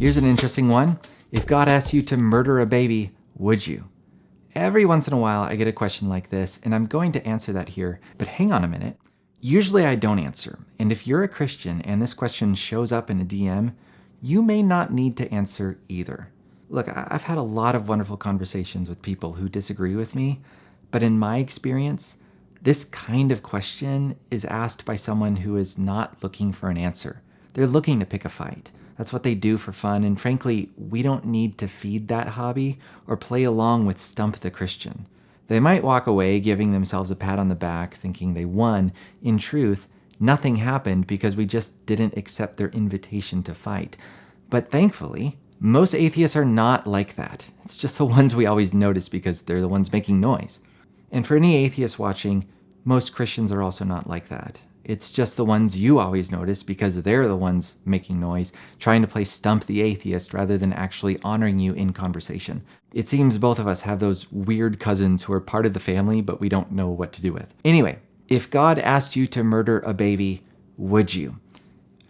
Here's an interesting one. If God asked you to murder a baby, would you? Every once in a while, I get a question like this, and I'm going to answer that here, but hang on a minute. Usually I don't answer, and if you're a Christian and this question shows up in a DM, you may not need to answer either. Look, I've had a lot of wonderful conversations with people who disagree with me, but in my experience, this kind of question is asked by someone who is not looking for an answer. They're looking to pick a fight. That's what they do for fun, and frankly, we don't need to feed that hobby or play along with Stump the Christian. They might walk away giving themselves a pat on the back, thinking they won. In truth, nothing happened because we just didn't accept their invitation to fight. But thankfully, most atheists are not like that. It's just the ones we always notice because they're the ones making noise. And for any atheists watching, most Christians are also not like that. It's just the ones you always notice because they're the ones making noise, trying to play Stump the Atheist rather than actually honoring you in conversation. It seems both of us have those weird cousins who are part of the family, but we don't know what to do with. Anyway, if God asked you to murder a baby, would you?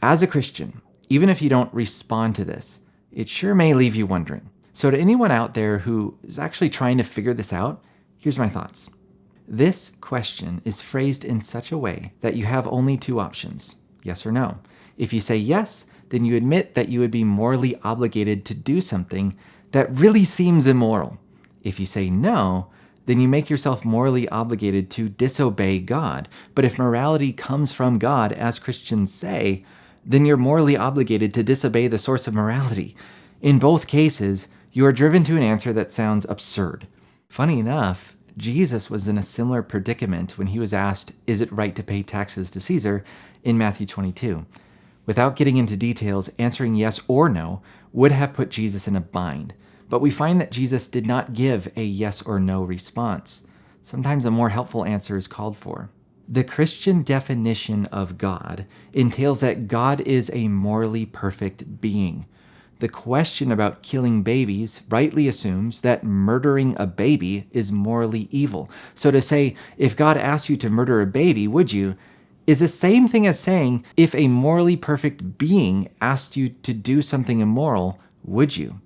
As a Christian, even if you don't respond to this, it sure may leave you wondering. So to anyone out there who is actually trying to figure this out, here's my thoughts. This question is phrased in such a way that you have only two options, yes or no. If you say yes, then you admit that you would be morally obligated to do something that really seems immoral. If you say no, then you make yourself morally obligated to disobey God. But if morality comes from God, as Christians say, then you're morally obligated to disobey the source of morality. In both cases, you are driven to an answer that sounds absurd. Funny enough, Jesus was in a similar predicament when he was asked, is it right to pay taxes to Caesar, in Matthew 22. Without getting into details, answering yes or no would have put Jesus in a bind. But we find that Jesus did not give a yes or no response. Sometimes a more helpful answer is called for. The Christian definition of God entails that God is a morally perfect being. The question about killing babies rightly assumes that murdering a baby is morally evil. So to say, if God asked you to murder a baby, would you, is the same thing as saying, if a morally perfect being asked you to do something immoral, would you?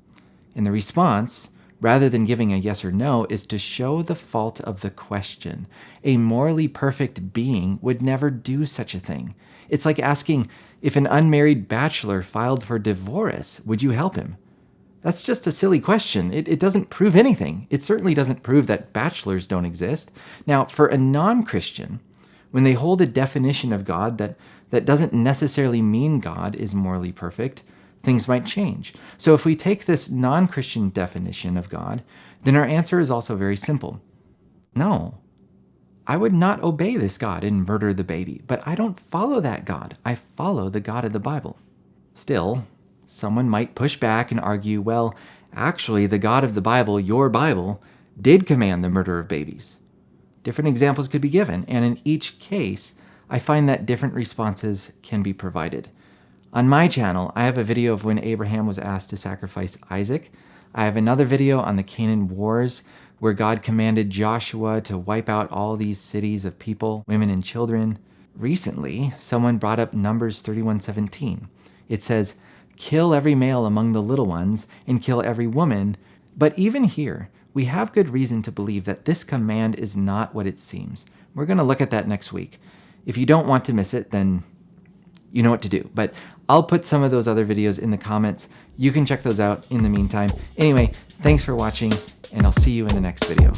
And the response, rather than giving a yes or no, is to show the fault of the question. A morally perfect being would never do such a thing. It's like asking, if an unmarried bachelor filed for divorce, would you help him? That's just a silly question. It doesn't prove anything. It certainly doesn't prove that bachelors don't exist. Now, for a non-Christian, when they hold a definition of God that doesn't necessarily mean God is morally perfect, things might change. So if we take this non-Christian definition of God, then our answer is also very simple. No, I would not obey this God and murder the baby, but I don't follow that God. I follow the God of the Bible. Still, someone might push back and argue, well, actually, the God of the Bible, your Bible, did command the murder of babies. Different examples could be given, and in each case, I find that different responses can be provided. On my channel, I have a video of when Abraham was asked to sacrifice Isaac. I have another video on the Canaan Wars, where God commanded Joshua to wipe out all these cities of people, women, and children. Recently, someone brought up Numbers 31:17. It says, kill every male among the little ones and kill every woman. But even here, we have good reason to believe that this command is not what it seems. We're going to look at that next week. If you don't want to miss it, then you know what to do. But I'll put some of those other videos in the comments. You can check those out in the meantime. Anyway, thanks for watching, and I'll see you in the next video.